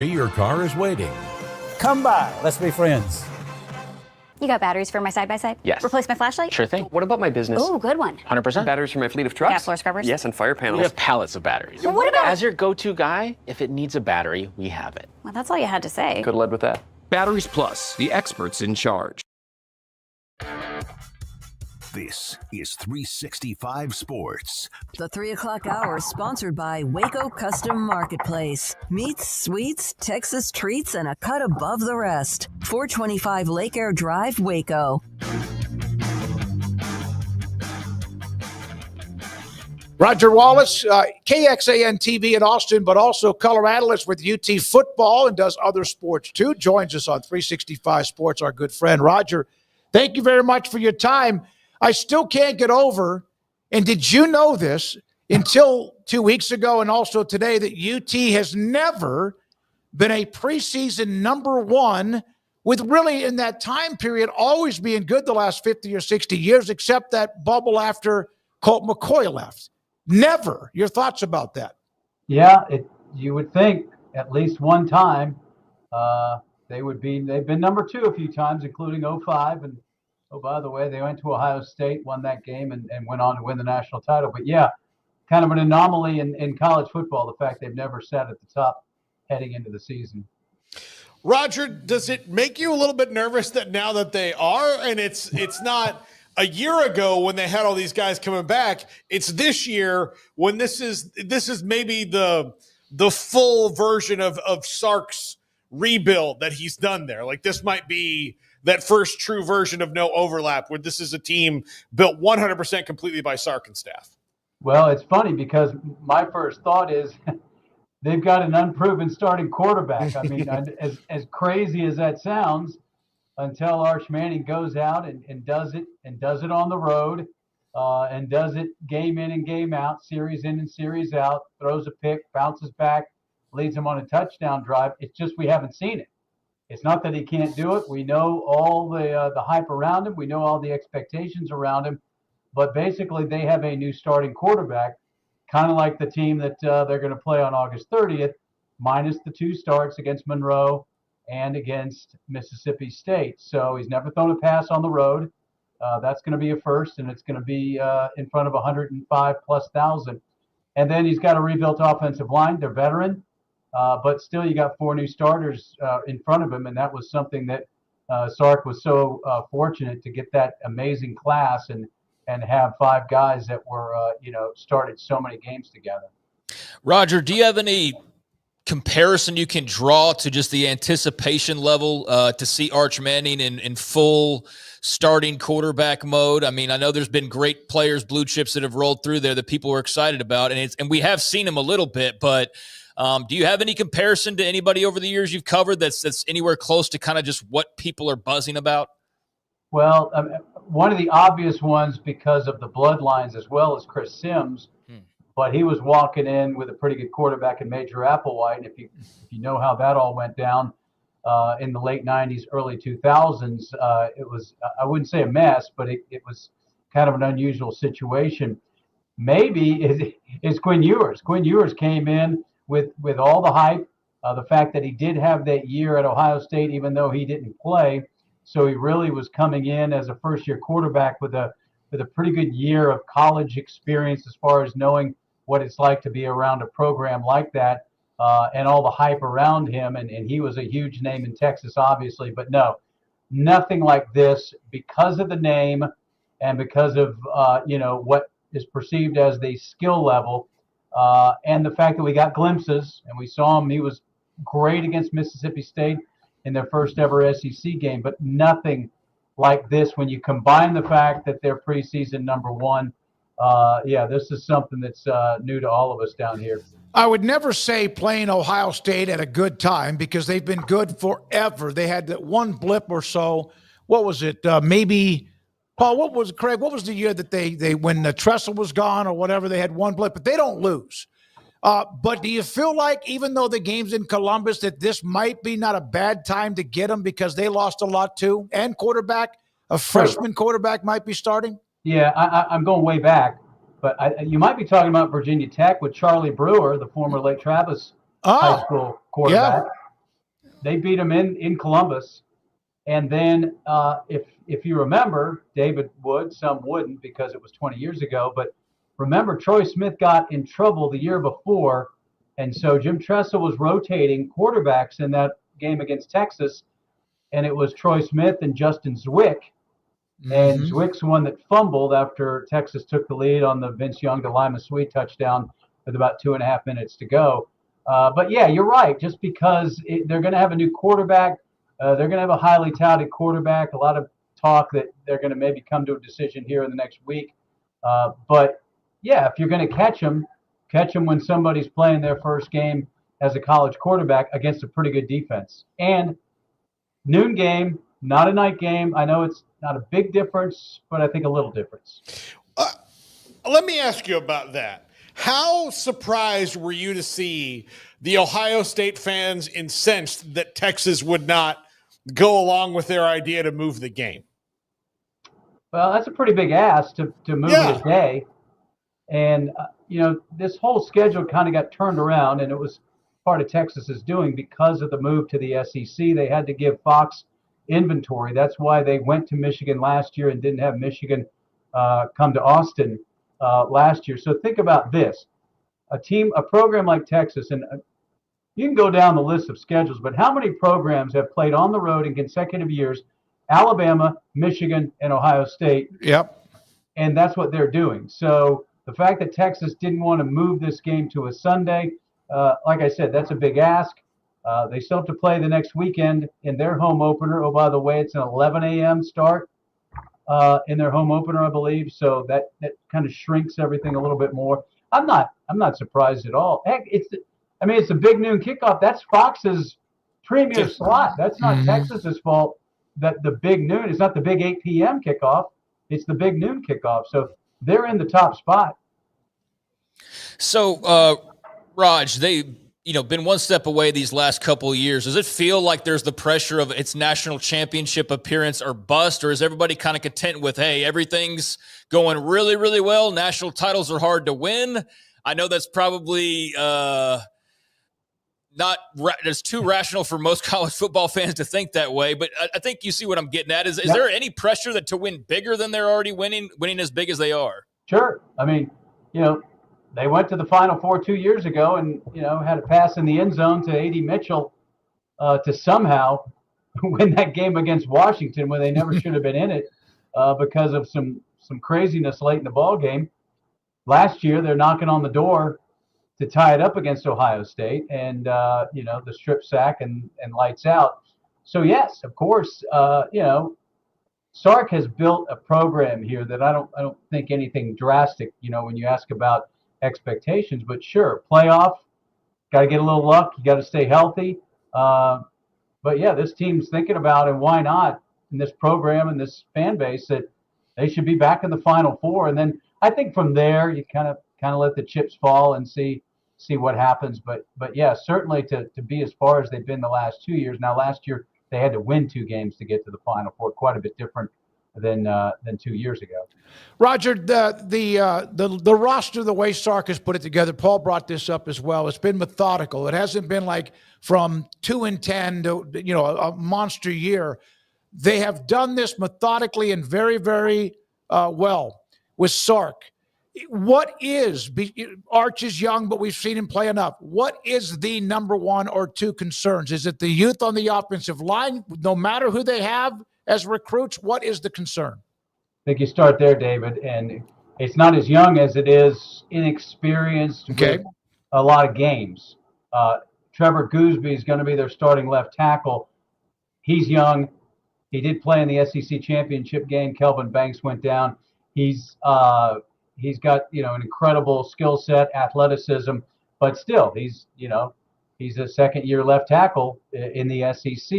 Your car is waiting. Come by. Let's be friends. You got batteries for my side-by-side? Yes. Replace my flashlight? Sure thing. What about my business? Ooh, good one. 100%. Batteries for my fleet of trucks? Gas floor scrubbers? Yes, and fire panels. We have pallets of batteries. Well, what about... As your go-to guy, if it needs a battery, we have it. Well, that's all you had to say. Could have led with that. Batteries Plus, the experts in charge. This is 365 Sports. The 3 o'clock hour is sponsored by Waco Custom Marketplace. Meats, sweets, Texas treats, and a cut above the rest. 425 Lake Air Drive, Waco. Roger Wallace, KXAN TV in Austin, but also color analyst with UT football and does other sports too. Joins us on 365 Sports, our good friend. Roger, thank you very much for your time. I still can't get over, and did you know this until 2 weeks ago and also today, that UT has never been a preseason number one, with really in that time period always being good the last 50 or 60 years, except that bubble after Colt McCoy left. Never. Your thoughts about that? Yeah, you would think at least one time they've been number two a few times, including 05. And oh, by the way, they went to Ohio State, won that game, and went on to win the national title. But yeah, kind of an anomaly in college football, the fact they've never sat at the top heading into the season. Roger, does it make you a little bit nervous that now that they are, and it's not a year ago when they had all these guys coming back, it's this year when this is maybe the full version of Sark's rebuild that he's done there? Like, this might be that first true version of no overlap, where this is a team built 100% completely by Sark and staff. Well, it's funny because my first thought is they've got an unproven starting quarterback. I mean, as crazy as that sounds, until Arch Manning goes out and does it on the road, and does it game in and game out, series in and series out, throws a pick, bounces back, leads them on a touchdown drive. It's just we haven't seen it. It's not that he can't do it. We know all the hype around him. We know all the expectations around him. But basically, they have a new starting quarterback, kind of like the team that they're going to play on August 30th, minus the 2 starts against Monroe and against Mississippi State. So he's never thrown a pass on the road. That's going to be a first, and it's going to be in front of 105,000+. And then he's got a rebuilt offensive line. They're veteran, but still you got 4 new starters in front of him, and that was something that Sark was so fortunate to get that amazing class and have 5 guys that were, started so many games together. Roger, do you have any comparison you can draw to just the anticipation level to see Arch Manning in full starting quarterback mode? I mean, I know there's been great players, blue chips that have rolled through there that people are excited about, and we have seen him a little bit, but do you have any comparison to anybody over the years you've covered that's anywhere close to kind of just what people are buzzing about? Well, one of the obvious ones because of the bloodlines as well as Chris Sims, but he was walking in with a pretty good quarterback in Major Applewhite. And if you know how that all went down in the late 90s, early 2000s, it was, I wouldn't say a mess, but it was kind of an unusual situation. Maybe is Quinn Ewers. Quinn Ewers came in with all the hype, the fact that he did have that year at Ohio State, even though he didn't play. So he really was coming in as a first-year quarterback with a pretty good year of college experience as far as knowing what it's like to be around a program like that, and all the hype around him. And he was a huge name in Texas, obviously. But no, nothing like this because of the name and because of, what is perceived as the skill level, and the fact that we got glimpses and we saw him. He was great against Mississippi State in their first ever SEC game, but nothing like this when you combine the fact that they're preseason number one. This is something that's new to all of us down here. I would never say playing Ohio State at a good time because they've been good forever. They had that one blip or so. What was it? Maybe, Paul, what was the year that they when the Tressel was gone or whatever, they had one blip, but they don't lose. But do you feel like even though the game's in Columbus that this might be not a bad time to get them because they lost a lot too? And a freshman quarterback might be starting? Yeah, I'm going way back, but you might be talking about Virginia Tech with Charlie Brewer, the former Lake Travis high school quarterback. they beat them in Columbus. And then if you remember, David would, some wouldn't because it was 20 years ago. But remember, Troy Smith got in trouble the year before. And so Jim Tressel was rotating quarterbacks in that game against Texas. And it was Troy Smith and Justin Zwick. And Zwick's the one that fumbled after Texas took the lead on the Vince Young to Lima Sweet touchdown with about 2.5 minutes to go. But yeah, you're right. Just because they're going to have a new quarterback, they're going to have a highly touted quarterback. A lot of talk that they're going to maybe come to a decision here in the next week. But yeah, if you're going to catch them when somebody's playing their first game as a college quarterback against a pretty good defense. And noon game, not a night game. I know it's not a big difference, but I think a little difference. Let me ask you about that. How surprised were you to see the Ohio State fans incensed that Texas would not go along with their idea to move the game? Well, that's a pretty big ask to move it a day. And, this whole schedule kind of got turned around, and it was part of Texas's doing because of the move to the SEC. They had to give Fox inventory. That's why they went to Michigan last year and didn't have Michigan come to Austin last year. So think about this. A program like Texas, and you can go down the list of schedules, but how many programs have played on the road in consecutive years? Alabama, Michigan, and Ohio State. Yep. And that's what they're doing. So the fact that Texas didn't want to move this game to a Sunday, like I said, that's a big ask. They still have to play the next weekend in their home opener. Oh, by the way, it's an 11 a.m. start in their home opener, I believe. So that kind of shrinks everything a little bit more. I'm not surprised at all. Heck, it's a big noon kickoff. That's Fox's premier slot. That's not Texas's fault. That the big noon is not the big 8 p.m. kickoff. It's the big noon kickoff. So they're in the top spot. So, Raj, they been one step away these last couple of years. Does it feel like there's the pressure of its national championship appearance or bust, or is everybody kind of content with, hey, everything's going really, really well, national titles are hard to win? I know that's probably it's too rational for most college football fans to think that way, but I think you see what I'm getting at. Is there any pressure to win bigger than they're already winning as big as they are? Sure. They went to the Final Four 2 years ago and, had a pass in the end zone to A.D. Mitchell to somehow win that game against Washington when they never should have been in it because of some craziness late in the ball game. Last year, they're knocking on the door to tie it up against Ohio State and, the strip sack and lights out. So, yes, of course, Sark has built a program here that I don't think anything drastic, when you ask about expectations, but sure, playoff, got to get a little luck. You got to stay healthy. But yeah, this team's thinking about, and why not in this program and this fan base, that they should be back in the Final Four. And then I think from there, you kind of let the chips fall and see what happens. But yeah, certainly to be as far as they've been the last 2 years. Now, last year they had to win 2 games to get to the Final Four, quite a bit different than 2 years ago. Roger, the roster, the way Sark has put it together, Paul brought this up as well. It's been methodical. It hasn't been like from 2-10 to a monster year. They have done this methodically and very, very well with Sark. What is Arch is young, but we've seen him play enough. What is the number 1 or 2 concerns? Is it the youth on the offensive line? No matter who they have as recruits, what is the concern? I think you start there, David, and it's not as young as it is inexperienced with a lot of games. Trevor Gooseby is going to be their starting left tackle. He's young. He did play in the SEC championship game. Kelvin Banks went down. He's got an incredible skill set, athleticism, but still he's a second-year left tackle in the SEC.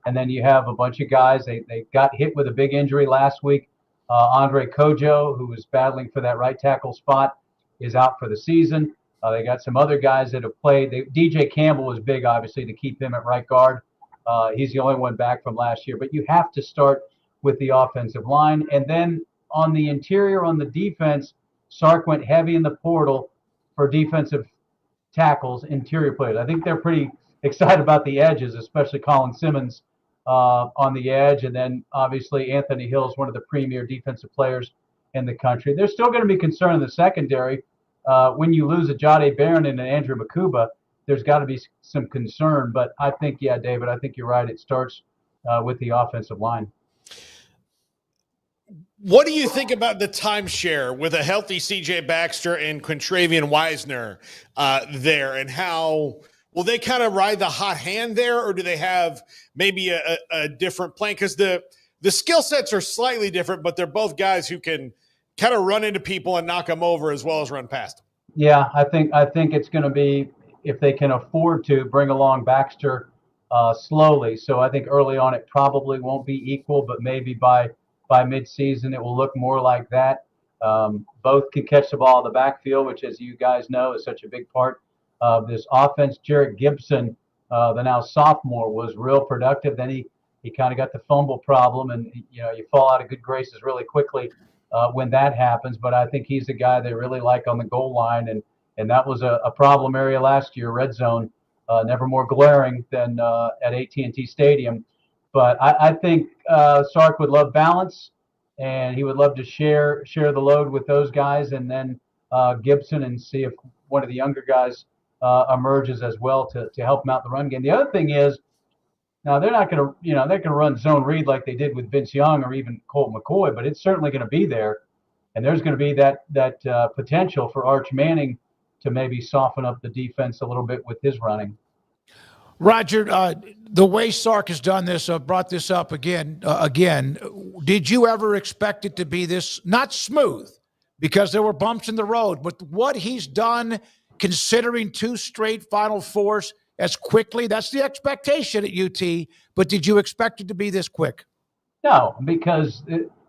And then you have a bunch of guys. They got hit with a big injury last week. Andre Kojo, who was battling for that right tackle spot, is out for the season. They got some other guys that have played. DJ Campbell was big, obviously, to keep him at right guard. He's the only one back from last year. But you have to start with the offensive line. And then on the interior, on the defense, Sark went heavy in the portal for defensive tackles, interior players. I think they're pretty excited about the edges, especially Colin Simmons on the edge. And then obviously Anthony Hill is one of the premier defensive players in the country. There's still going to be concern in the secondary. When you lose a Jahdae Barron and an Andrew Makuba, there's got to be some concern. But I think, yeah, David, I think you're right. It starts with the offensive line. What do you think about the timeshare with a healthy C.J. Baxter and Quintravian Wisner there, and how will they kind of ride the hot hand there, or do they have maybe a different plan? Because the skill sets are slightly different, but they're both guys who can kind of run into people and knock them over as well as run past them. Yeah, I think it's going to be, if they can afford to, bring along Baxter slowly. So I think early on it probably won't be equal, but maybe by midseason it will look more like that. Both can catch the ball in the backfield, which, as you guys know, is such a big part of this offense. Jarrett Gibson, the now sophomore, was real productive. Then he kind of got the fumble problem, and you fall out of good graces really quickly when that happens. But I think he's the guy they really like on the goal line, and that was a problem area last year. Red zone, never more glaring than at AT&T Stadium. But I think Sark would love balance, and he would love to share the load with those guys, and then Gibson, and see if one of the younger guys emerges as well to help him out in the run game. The other thing is, now they're not going to, they're going to run zone read like they did with Vince Young or even Colt McCoy, but it's certainly going to be there, and there's going to be that potential for Arch Manning to maybe soften up the defense a little bit with his running. Roger, the way Sark has done this, brought this up again, did you ever expect it to be this, not smooth, because there were bumps in the road, but what he's done, considering 2 straight Final Fours as quickly, that's the expectation at UT, but did you expect it to be this quick? No, because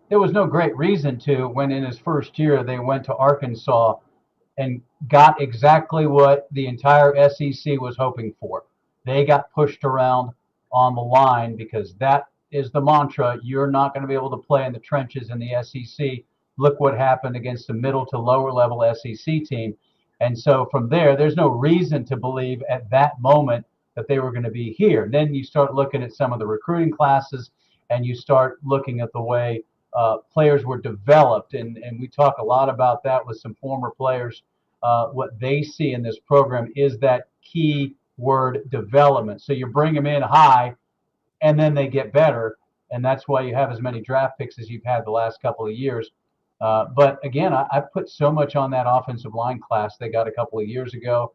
there was no great reason to, when in his first year they went to Arkansas and got exactly what the entire SEC was hoping for. They got pushed around on the line because that is the mantra. You're not going to be able to play in the trenches in the SEC. Look what happened against the middle to lower level SEC team. And so from there, there's no reason to believe at that moment that they were going to be here. And then you start looking at some of the recruiting classes, and you start looking at the way players were developed. And we talk a lot about that with some former players. What they see in this program is that key word, development. So you bring them in high, and then they get better, and that's why you have as many draft picks as you've had the last couple of years. But again, I put so much on that offensive line class they got a couple of years ago.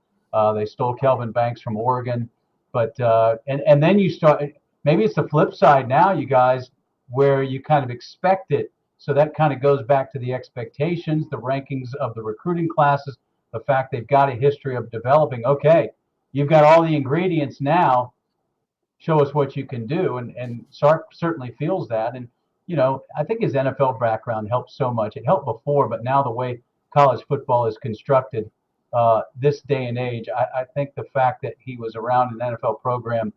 They stole Kelvin Banks from Oregon, but and then you start. Maybe it's the flip side now, you guys, where you kind of expect it. So that kind of goes back to the expectations, the rankings of the recruiting classes, the fact they've got a history of developing. Okay, you've got all the ingredients now. Show us what you can do. And Sark certainly feels that. And, I think his NFL background helps so much. It helped before, but now the way college football is constructed this day and age, I think the fact that he was around an NFL program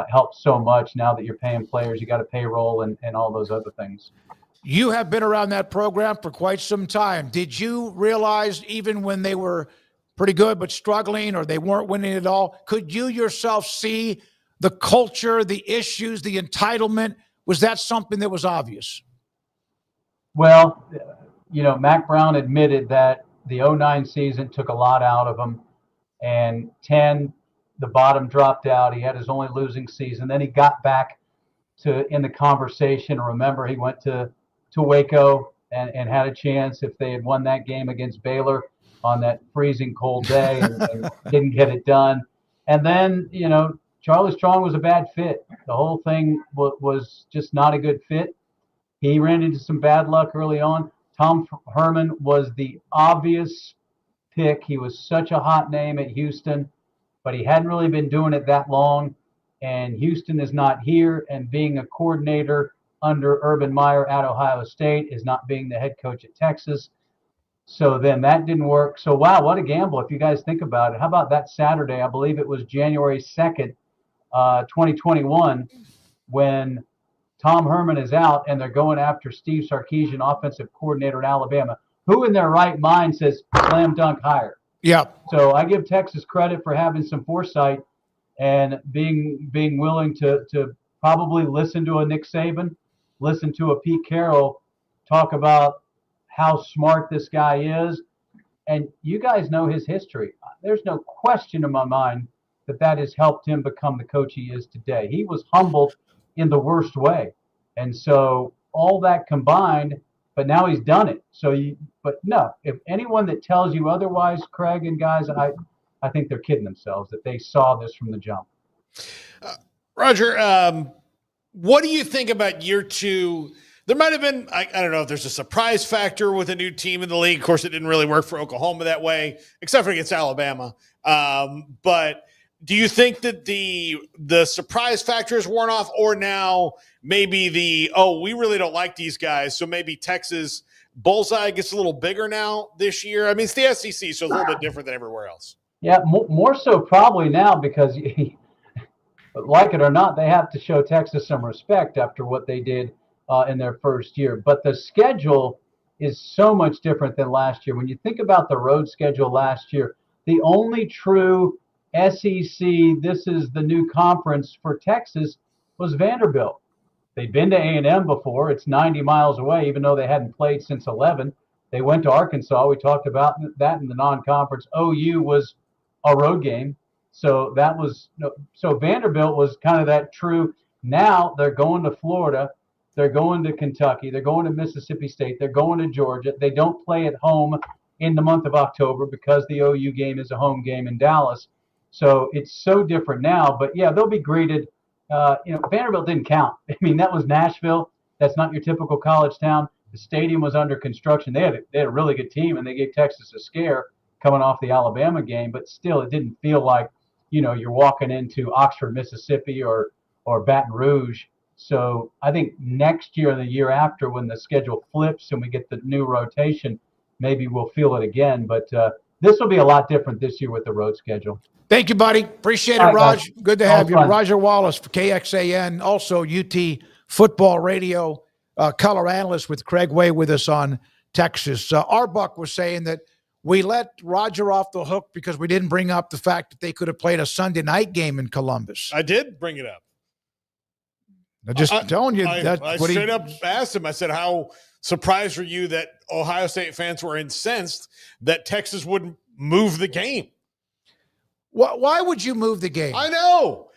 helps so much. Now that you're paying players, you got to payroll and all those other things. You have been around that program for quite some time. Did you realize, even when they were pretty good but struggling, or they weren't winning at all, could you yourself see the culture, the issues, the entitlement? Was that something that was obvious? Well, Mac Brown admitted that the 2009 season took a lot out of him, and 10, the bottom dropped out. He had his only losing season. Then he got back in the conversation. Remember, he went to Waco and had a chance if they had won that game against Baylor on that freezing cold day and didn't get it done. And then, Charlie Strong was a bad fit. The whole thing was just not a good fit. He ran into some bad luck early on. Tom Herman was the obvious pick. He was such a hot name at Houston, but he hadn't really been doing it that long. And Houston is not here, and being a coordinator under Urban Meyer at Ohio State is not being the head coach at Texas. So then that didn't work. So, wow, what a gamble if you guys think about it. How about that Saturday? I believe it was January 2nd, 2021, when Tom Herman is out and they're going after Steve Sarkisian, offensive coordinator at Alabama. Who in their right mind says slam dunk hire? Yeah. So I give Texas credit for having some foresight and being willing to probably listen to a Nick Saban, listen to a Pete Carroll talk about how smart this guy is. And you guys know his history. There's no question in my mind that has helped him become the coach he is today. He was humbled in the worst way. And so all that combined, but now he's done it. But no, if anyone that tells you otherwise, Craig and guys, I think they're kidding themselves that they saw this from the jump. Roger, what do you think about year two? There might have been, I don't know if there's a surprise factor with a new team in the league. Of course, it didn't really work for Oklahoma that way, except for against Alabama. But do you think that the surprise factor is worn off, or now maybe we really don't like these guys, so maybe Texas bullseye gets a little bigger now this year? I mean, it's the SEC, so it's a little bit different than everywhere else. Yeah, more so probably now because, like it or not, they have to show Texas some respect after what they did in their first year. But the schedule is so much different than last year. When you think about the road schedule last year, the only true SEC, this is the new conference for Texas, was Vanderbilt. They'd been to A&M before. It's 90 miles away, even though they hadn't played since 11. They went to Arkansas. We talked about that in the non-conference. OU was a road game. So Vanderbilt was kind of that true. Now they're going to Florida. They're going to Kentucky. They're going to Mississippi State. They're going to Georgia. They don't play at home in the month of October because the OU game is a home game in Dallas. So it's so different now. But, yeah, they'll be greeted. Vanderbilt didn't count. I mean, that was Nashville. That's not your typical college town. The stadium was under construction. They had a really good team, and they gave Texas a scare coming off the Alabama game. But still, it didn't feel like, you're walking into Oxford, Mississippi or Baton Rouge. So I think next year and the year after, when the schedule flips and we get the new rotation, maybe we'll feel it again. But this will be a lot different this year with the road schedule. Thank you, buddy. Appreciate it, Raj. Good to have you. Roger Wallace for KXAN, also UT Football Radio, color analyst with Craig Way with us on Texas. Arbuck was saying that we let Roger off the hook because we didn't bring up the fact that they could have played a Sunday night game in Columbus. I did bring it up. I'm just telling you. I straight up asked him, I said, how surprised were you that Ohio State fans were incensed that Texas wouldn't move the game? Why would you move the game? I know.